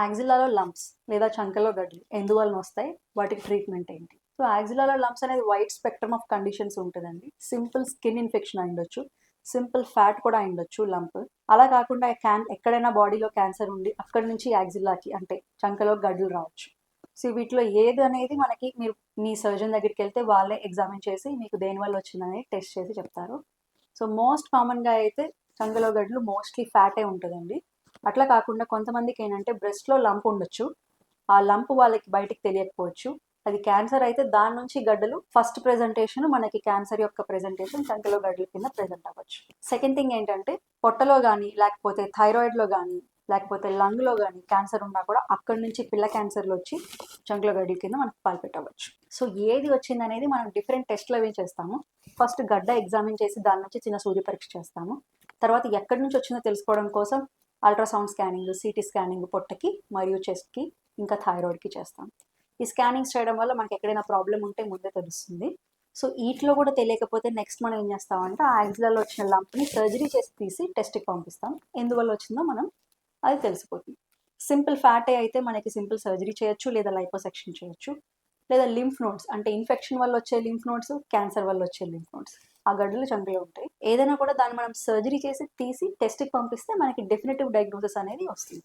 యాక్సిల్లాలో lumps లేదా చంకలో గడ్డలు ఎందువలన వస్తాయి, వాటికి ట్రీట్మెంట్ ఏంటి? సో యాక్సిల్లాలో లంప్స్ అనేది వైడ్ స్పెక్ట్రమ్ ఆఫ్ కండిషన్స్ ఉంటుందండి. సింపుల్ స్కిన్ ఇన్ఫెక్షన్ అయి ఉండొచ్చు, సింపుల్ ఫ్యాట్ కూడా అయి ఉండొచ్చు లంప్. అలా కాకుండా ఎక్కడైనా బాడీలో క్యాన్సర్ ఉండి అక్కడి నుంచి యాక్సిల్లాకి అంటే చంకలో గడ్డలు రావచ్చు. సో వీటిలో ఏది అనేది మనకి మీరు మీ సర్జన్ దగ్గరికి వెళ్తే వాళ్ళే ఎగ్జామిన్ చేసి మీకు దేనివల్ల వచ్చిందని టెస్ట్ చేసి చెప్తారు. సో మోస్ట్ కామన్గా అయితే చంకలో గడ్డలు మోస్ట్లీ ఫ్యాటే ఉంటుందండి. అట్లా కాకుండా కొంతమందికి ఏంటంటే బ్రెస్ట్లో లంప్ ఉండొచ్చు, ఆ లంప్ వాళ్ళకి బయటికి తెలియకపోవచ్చు. అది క్యాన్సర్ అయితే దాని నుంచి గడ్డలు ఫస్ట్ ప్రెజెంటేషన్ మనకి క్యాన్సర్ యొక్క ప్రెజెంటేషన్ చంకలో గడ్డల కింద ప్రెజెంట్ అవ్వచ్చు. సెకండ్ థింగ్ ఏంటంటే పొట్టలో కానీ లేకపోతే థైరాయిడ్లో కానీ లేకపోతే లంగ్లో కానీ క్యాన్సర్ ఉన్నా కూడా అక్కడి నుంచి పిల్ల క్యాన్సర్లు వచ్చి చంకలో గడ్డల కింద మనకు పాల్పెట్టవచ్చు. సో ఏది వచ్చింది అనేది మనం డిఫరెంట్ టెస్ట్లు అవి చేస్తాము. ఫస్ట్ గడ్డ ఎగ్జామిన్ చేసి దాని నుంచి చిన్న సూది పరీక్ష చేస్తాము. తర్వాత ఎక్కడి నుంచి వచ్చిందో తెలుసుకోవడం కోసం అల్ట్రాసౌండ్ స్కానింగ్, సిటీ స్కానింగ్ పొట్టకి మరియు చెస్ట్కి ఇంకా థైరాయిడ్కి చేస్తాం. ఈ స్కానింగ్స్ చేయడం వల్ల మనకి ఎక్కడైనా ప్రాబ్లం ఉంటే ముందే తెలుస్తుంది. సో వీటిలో కూడా తెలియకపోతే నెక్స్ట్ మనం ఏం చేస్తామంటే ఆ యాక్సిల్లాలో వచ్చిన లంప్ని సర్జరీ చేసి తీసి టెస్ట్కి పంపిస్తాం. ఎందువల్ల వచ్చిందో మనం అది తెలిసిపోతుంది. సింపుల్ ఫ్యాటే అయితే మనకి సింపుల్ సర్జరీ చేయొచ్చు, లేదా లైపోసెక్షన్ చేయొచ్చు, లేదా లింఫ్ నోడ్స్ అంటే ఇన్ఫెక్షన్ వల్ల వచ్చే లింఫ్ నోడ్స్, క్యాన్సర్ వల్ల వచ్చే లింఫ్ నోడ్స్ ఆ గడ్డలు చంకలో ఉంటాయి. ఏదైనా కూడా దాన్ని మనం సర్జరీ చేసి తీసి టెస్ట్కి పంపిస్తే మనకి డెఫినెటివ్ డయాగ్నోసిస్ అనేది వస్తుంది.